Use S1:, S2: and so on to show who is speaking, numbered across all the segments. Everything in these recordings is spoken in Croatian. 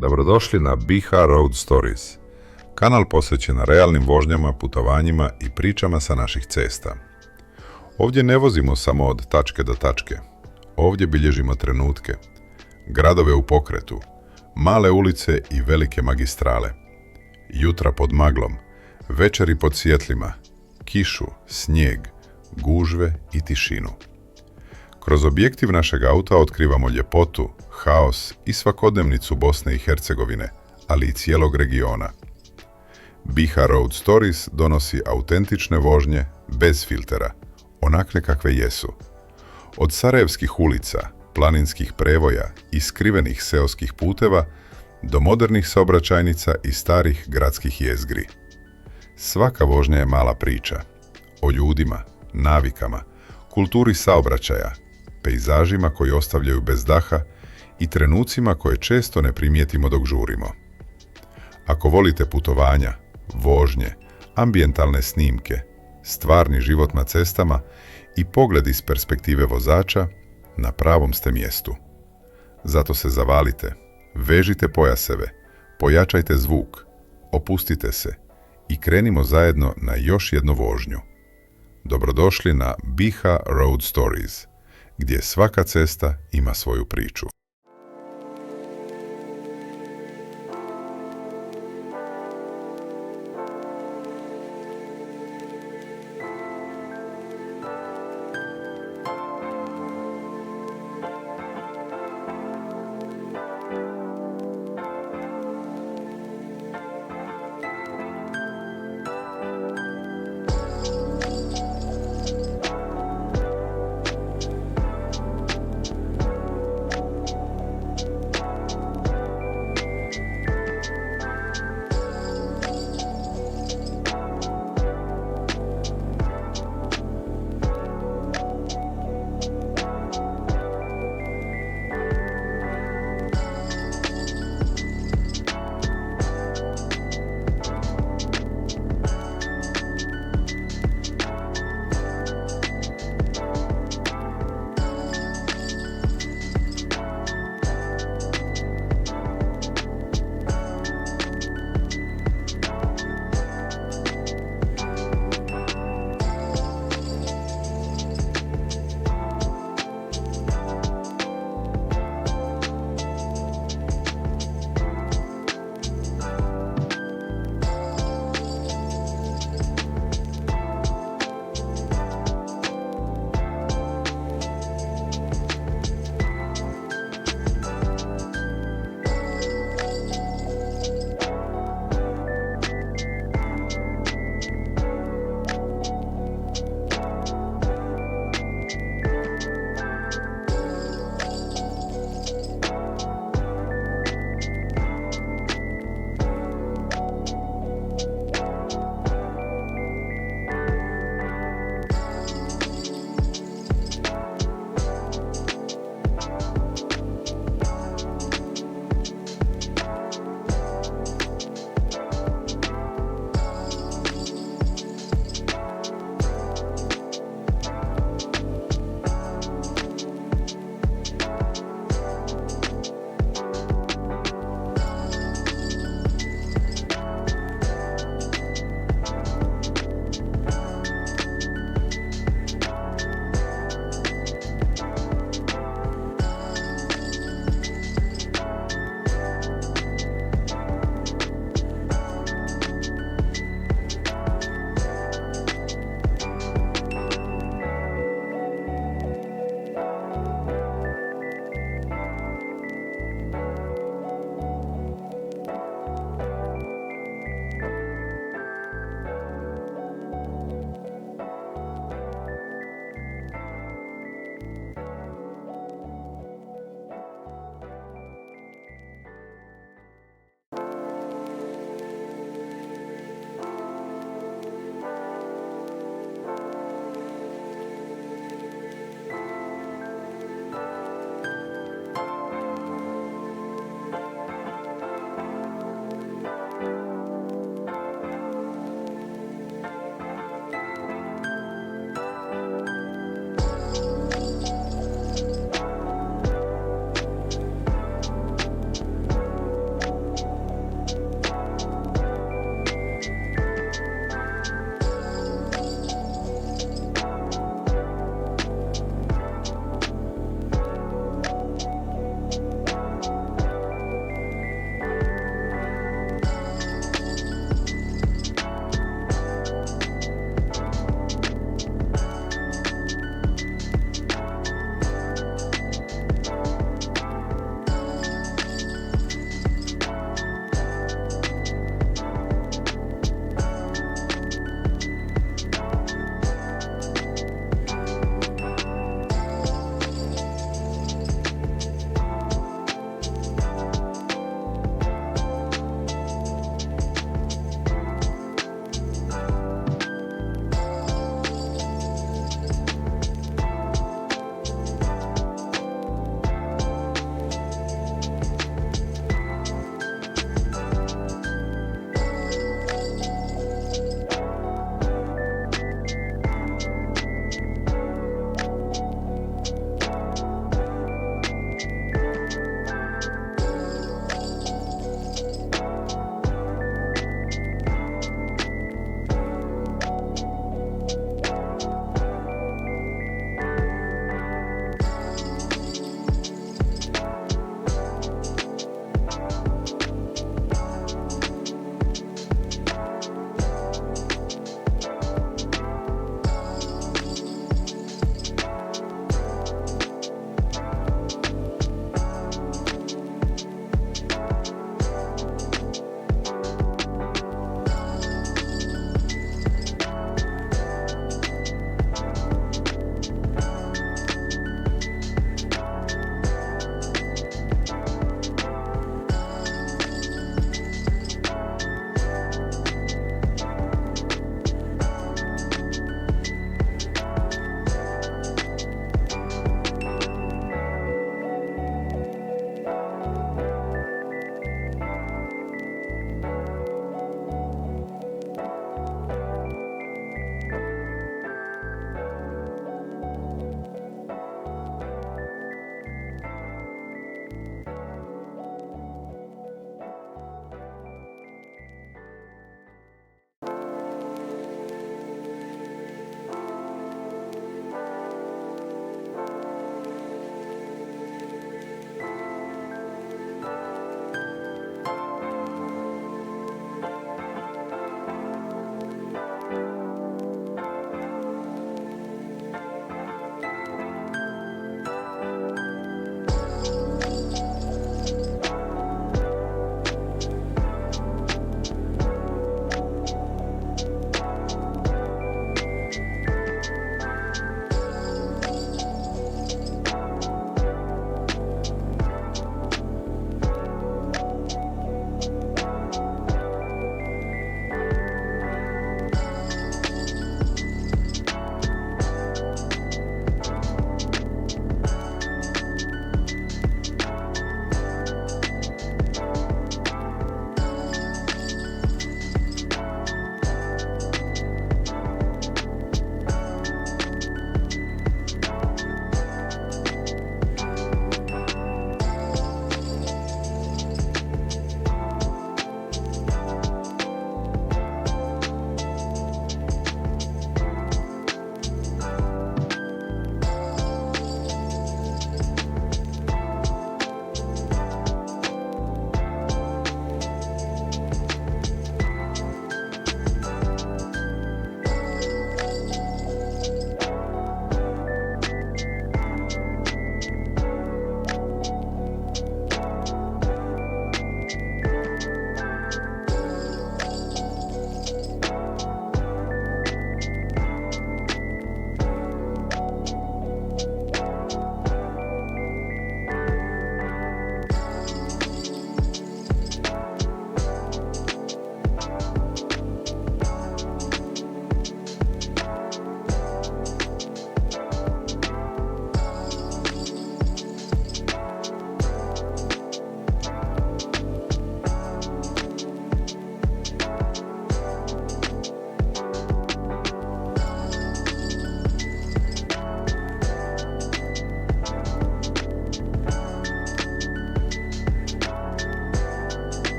S1: Dobrodošli na BiH Road Stories, kanal posvećen realnim vožnjama, putovanjima i pričama sa naših cesta. Ovdje ne vozimo samo od tačke do tačke. Ovdje bilježimo trenutke, gradove u pokretu, male ulice i velike magistrale, jutra pod maglom, večeri pod svjetlima, kišu, snijeg, gužve i tišinu. Kroz objektiv našeg auta otkrivamo ljepotu, haos i svakodnevnicu Bosne i Hercegovine, ali i cijelog regiona. BiH Road Stories donosi autentične vožnje bez filtera, onakve kakve jesu. Od sarajevskih ulica, planinskih prevoja i skrivenih seoskih puteva do modernih saobraćajnica i starih gradskih jezgri. Svaka vožnja je mala priča o ljudima, navikama, kulturi saobraćaja, pejzažima koji ostavljaju bez daha i trenucima koje često ne primijetimo dok žurimo. Ako volite putovanja, vožnje, ambijentalne snimke, stvarni život na cestama i pogled iz perspektive vozača, na pravom ste mjestu. Zato se zavalite, vežite pojaseve, pojačajte zvuk, opustite se i krenimo zajedno na još jednu vožnju. Dobrodošli na BiH Road Stories, gdje svaka cesta ima svoju priču.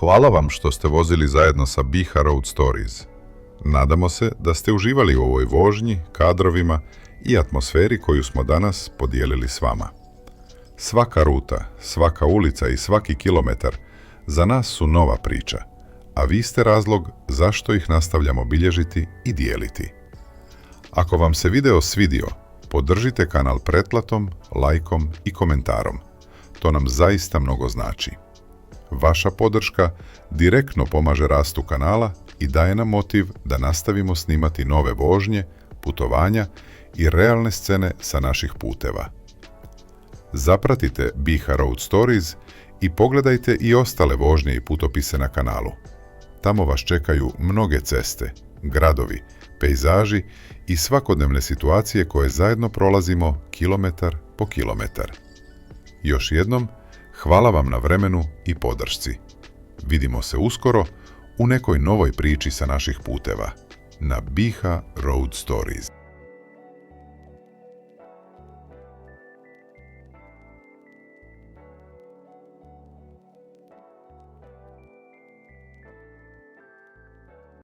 S1: Hvala vam što ste vozili zajedno sa BiH Road Stories. Nadamo se da ste uživali u ovoj vožnji, kadrovima i atmosferi koju smo danas podijelili s vama. Svaka ruta, svaka ulica i svaki kilometar za nas su nova priča, a vi ste razlog zašto ih nastavljamo bilježiti i dijeliti. Ako vam se video svidio, podržite kanal pretplatom, lajkom i komentarom. To nam zaista mnogo znači. Vaša podrška direktno pomaže rastu kanala i daje nam motiv da nastavimo snimati nove vožnje, putovanja i realne scene sa naših puteva. Zapratite BiH Road Stories i pogledajte i ostale vožnje i putopise na kanalu. Tamo vas čekaju mnoge ceste, gradovi, pejzaži i svakodnevne situacije koje zajedno prolazimo kilometar po kilometar. Još jednom, hvala vam na vremenu i podršci. Vidimo se uskoro u nekoj novoj priči sa naših puteva na BiH Road Stories.